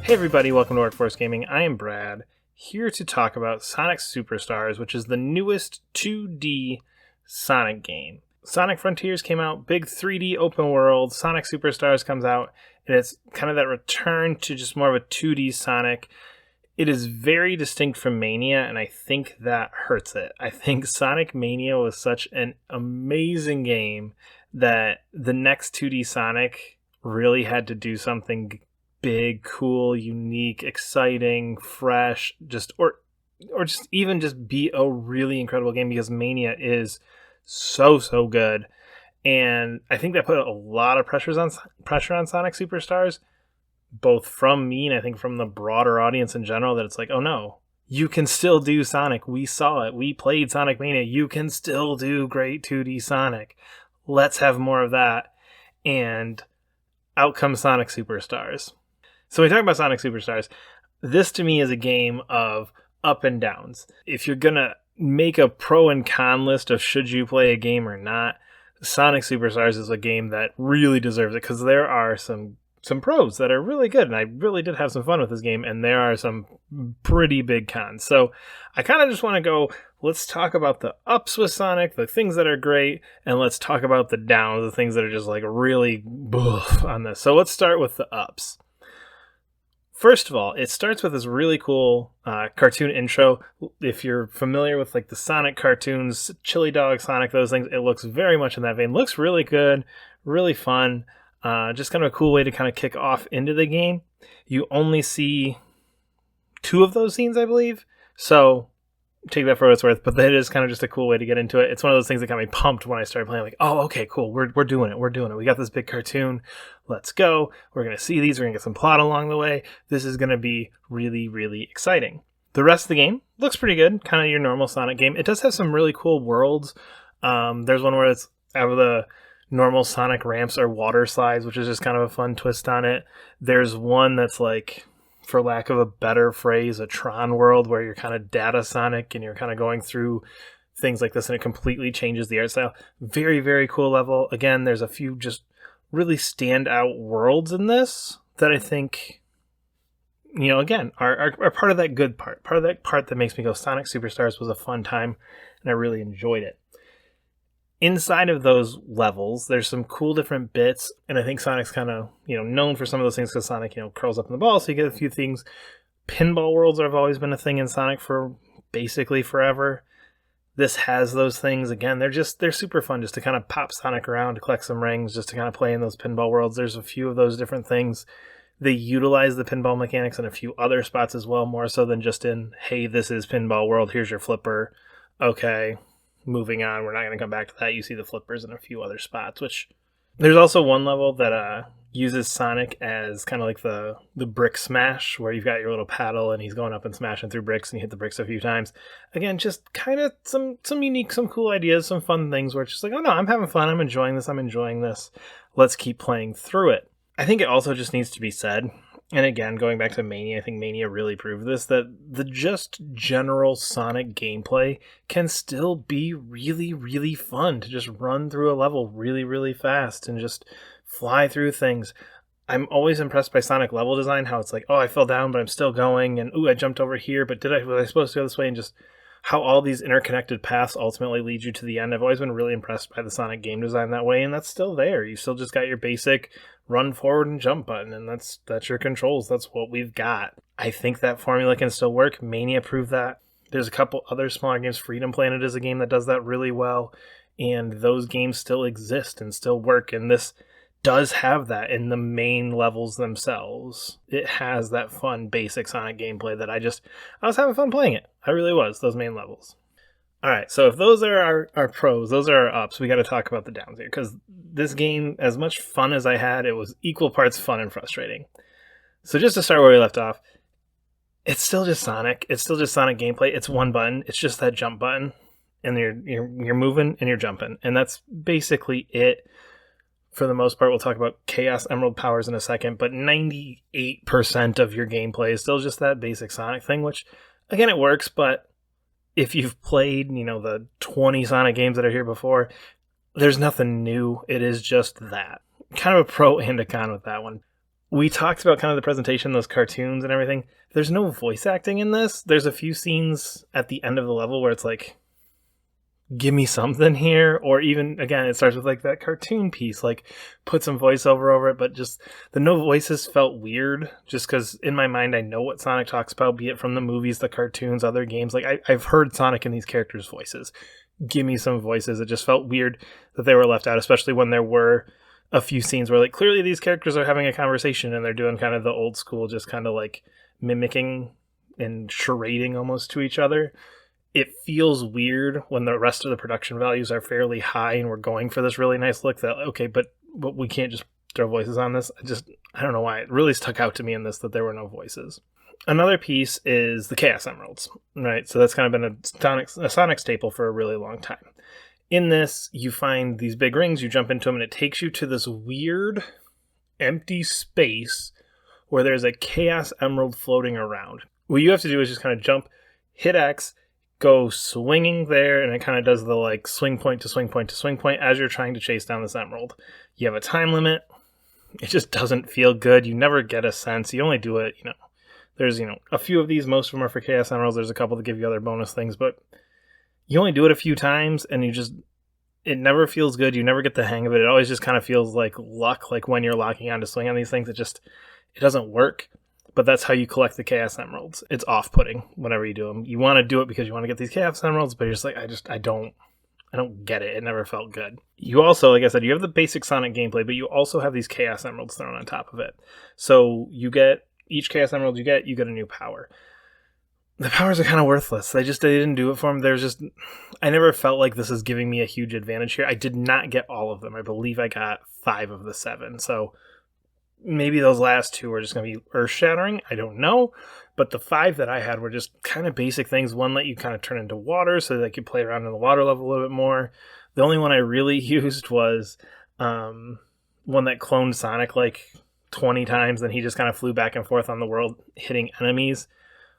Hey everybody, welcome to Workforce Gaming. I am Brad, here to talk about Sonic Superstars, which is the newest 2D Sonic game. Sonic Frontiers came out, big 3D open world. Sonic Superstars comes out, and it's kind of that return to just more of a 2D Sonic. It is very distinct from Mania, and I think that hurts it. I think Sonic Mania was such an amazing game that the next 2D Sonic really had to do something big, cool, unique, exciting, fresh, or just even just be a really incredible game, because Mania is so good. And I think that put a lot of pressure on Sonic Superstars, both from me and I think from the broader audience in general, that it's like, oh no, you can still do Sonic. We saw it. We played Sonic Mania. You can still do great 2D Sonic. Let's have more of that. And out comes Sonic Superstars. So when we talk about Sonic Superstars, this to me is a game of up and downs. If you're going to make a pro and con list of should you play a game or not, Sonic Superstars is a game that really deserves it, because there are some pros that are really good, and I really did have some fun with this game, and there are some pretty big cons. So I kind of just want to go, let's talk about the ups with Sonic, the things that are great, and let's talk about the downs, the things that are just like really boof on this. So let's start with the ups. First of all, it starts with this really cool cartoon intro. If you're familiar with like the Sonic cartoons, Chili Dog, Sonic, those things, it looks very much in that vein. Looks really good, really fun. Just kind of a cool way to kind of kick off into the game. You only see 2 of those scenes, I believe. So take that for what it's worth, but that is kind of just a cool way to get into it. It's one of those things that got me pumped when I started playing. Like, oh, okay, cool. We're doing it. We're doing it. We got this big cartoon. Let's go. We're going to see these. We're going to get some plot along the way. This is going to be really, really exciting. The rest of the game looks pretty good. Kind of your normal Sonic game. It does have some really cool worlds. There's one where it's out of the normal Sonic ramps or water slides, which is just kind of a fun twist on it. There's one that's like, for lack of a better phrase, a Tron world, where you're kind of Data Sonic and you're kind of going through things like this, and it completely changes the art style. Very, very cool level. Again, there's a few just really standout worlds in this that I think, again, are part of that good part. Part of that part that makes me go, Sonic Superstars was a fun time, and I really enjoyed it. Inside of those levels, there's some cool different bits, and I think Sonic's kind of, known for some of those things, because Sonic, curls up in the ball, so you get a few things. Pinball worlds have always been a thing in Sonic for basically forever. This has those things. Again, they're super fun just to kind of pop Sonic around, to collect some rings, just to kind of play in those pinball worlds. There's a few of those different things. They utilize the pinball mechanics in a few other spots as well, more so than just in, hey, this is pinball world, here's your flipper. Okay, moving on, we're not going to come back to that. You see the flippers in a few other spots, which there's also one level that uses Sonic as kind of like the brick smash, where you've got your little paddle and he's going up and smashing through bricks, and you hit the bricks a few times. Again, just kind of some unique, some cool ideas, some fun things where it's just like, oh no, I'm having fun, I'm enjoying this. Let's keep playing through it. I think it also just needs to be said, and again, going back to Mania, I think Mania really proved this, that the just general Sonic gameplay can still be really, really fun to just run through a level really, really fast and just fly through things. I'm always impressed by Sonic level design, how it's like, oh, I fell down, but I'm still going, and ooh, I jumped over here, but was I supposed to go this way? And just how all these interconnected paths ultimately lead you to the end. I've always been really impressed by the Sonic game design that way, and that's still there. You still just got your basic run forward and jump button, and that's your controls. That's what we've got. I think that formula can still work. Mania proved that. There's a couple other smaller games. Freedom Planet is a game that does that really well, and those games still exist and still work, and this does have that in the main levels themselves. It has that fun basic Sonic gameplay that I was having fun playing it. I really was, those main levels. Alright, so if those are our pros, those are our ups, we got to talk about the downs here, because this game, as much fun as I had, it was equal parts fun and frustrating. So just to start where we left off, it's still just Sonic. It's still just Sonic gameplay. It's one button. It's just that jump button, and you're moving and you're jumping, and that's basically it. For the most part, we'll talk about Chaos Emerald powers in a second, but 98% of your gameplay is still just that basic Sonic thing, which, again, it works, but if you've played, the 20 Sonic games that are here before, there's nothing new. It is just that. Kind of a pro and a con with that one. We talked about kind of the presentation, those cartoons and everything. There's no voice acting in this. There's a few scenes at the end of the level where it's like, give me something here. Or even, again, it starts with like that cartoon piece, like put some voiceover over it. But just the no voices felt weird just because in my mind, I know what Sonic talks about, be it from the movies, the cartoons, other games. Like I've heard Sonic in these characters' voices. Give me some voices. It just felt weird that they were left out, especially when there were a few scenes where like clearly these characters are having a conversation and they're doing kind of the old school, just kind of like mimicking and charading almost to eeach other. It feels weird when the rest of the production values are fairly high and we're going for this really nice look that, okay, but we can't just throw voices on this. I don't know why. It really stuck out to me in this that there were no voices. Another piece is the Chaos Emeralds, right? So that's kind of been a Sonic staple for a really long time. In this, you find these big rings, you jump into them, and it takes you to this weird, empty space where there's a Chaos Emerald floating around. What you have to do is just kind of jump, hit X, go swinging there, and it kind of does the like swing point to swing point to swing point as you're trying to chase down this emerald. You have a time limit. It just doesn't feel good. You never get a sense. You only do it, there's, a few of these. Most of them are for Chaos Emeralds. There's a couple that give you other bonus things, but you only do it a few times, and it never feels good. You never get the hang of it. It always just kind of feels like luck, like when you're locking on to swing on these things. It doesn't work, but that's how you collect the Chaos Emeralds. It's off-putting whenever you do them. You want to do it because you want to get these Chaos Emeralds, but you're just like, I don't get it. It never felt good. You also, like I said, you have the basic Sonic gameplay, but you also have these Chaos Emeralds thrown on top of it. So each Chaos Emerald you get a new power. The powers are kind of worthless. They didn't do it for them. I never felt like this is giving me a huge advantage here. I did not get all of them. I believe I got 5 of the 7. So maybe those last 2 are just going to be earth-shattering. I don't know. But the 5 that I had were just kind of basic things. One let you kind of turn into water so that you could play around in the water level a little bit more. The only one I really used was one that cloned Sonic like 20 times, and he just kind of flew back and forth on the world hitting enemies,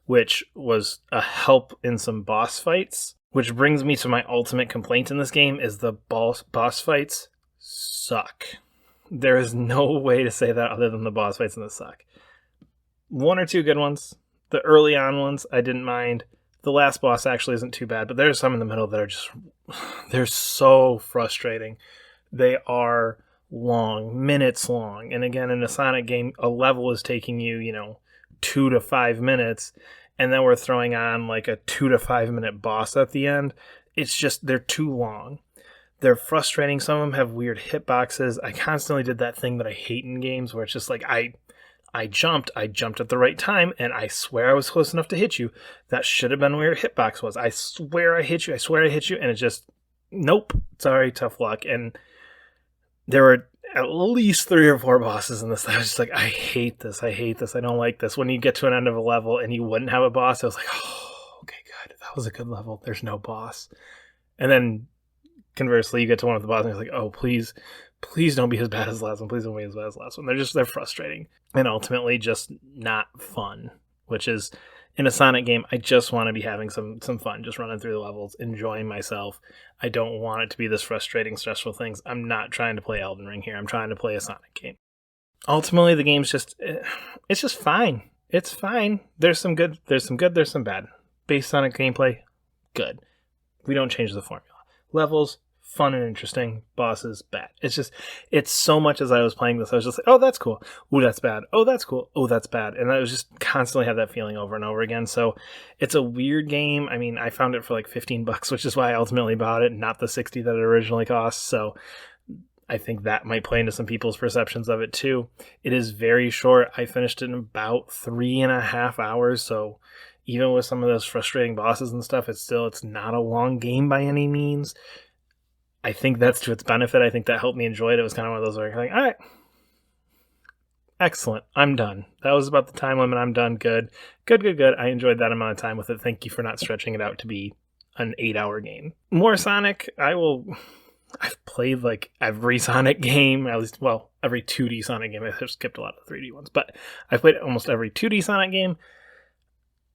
which was a help in some boss fights. Which brings me to my ultimate complaint in this game is the boss fights suck. There is no way to say that other than the boss fights in this suck. 1 or 2 good ones. The early on ones I didn't mind. The last boss actually isn't too bad, but there's some in the middle that are they're so frustrating. They are long, minutes long. And again, in a Sonic game, a level is taking you, 2 to 5 minutes, and then we're throwing on like a 2 to 5 minute boss at the end. It's just, they're too long. They're frustrating. Some of them have weird hitboxes. I constantly did that thing that I hate in games where it's just like, I jumped at the right time, and I swear I was close enough to hit you. That should have been where your hitbox was. I swear I hit you, and it just, nope, sorry, tough luck. And there were at least 3 or 4 bosses in this that I was just like, I hate this, I don't like this. When you get to an end of a level and you wouldn't have a boss, I was like, oh, okay, good, that was a good level, there's no boss. And then conversely, you get to one of the bosses and you're like, oh, please don't be as bad as the last one, please don't be as bad as the last one. They're frustrating and ultimately just not fun, which is, in a Sonic game, I just want to be having some fun, just running through the levels, enjoying myself. I don't want it to be this frustrating, stressful things. I'm not trying to play Elden Ring here. I'm trying to play a Sonic game. Ultimately, the game's it's just fine. It's fine. There's some good, there's some bad. Base Sonic gameplay, good. We don't change the formula. Levels, fun and interesting. Bosses, bad. It's so much as I was playing this, I was just like, oh, that's cool. Ooh, that's bad. Oh, that's cool. Oh, that's bad. And I was just constantly have that feeling over and over again. So it's a weird game. I mean, I found it for like $15, which is why I ultimately bought it, not the $60 that it originally cost. So I think that might play into some people's perceptions of it too. It is very short. I finished it in about 3.5 hours. So even with some of those frustrating bosses and stuff, it's not a long game by any means. I think that's to its benefit. I think that helped me enjoy it. It was kind of one of those where you're like, all right, excellent, I'm done. That was about the time limit. I'm done. Good. I enjoyed that amount of time with it. Thank you for not stretching it out to be an 8-hour game. More Sonic. I've played like every Sonic game, at least, well, every 2D Sonic game. I've skipped a lot of 3D ones, but I've played almost every 2D Sonic game.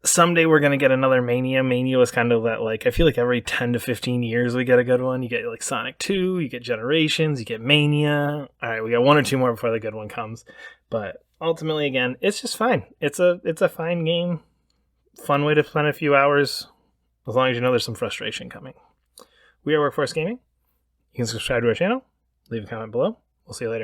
Someday we're going to get another Mania. Mania was kind of that, like, I feel like every 10 to 15 years we get a good one. You get like Sonic 2, you get Generations, you get Mania. All right, we got 1 or 2 more before the good one comes. But ultimately, again, it's just fine. It's a fine game. Fun way to spend a few hours, as long as you know there's some frustration coming. We are Workforce Gaming. You can subscribe to our channel, leave a comment below. We'll see you later.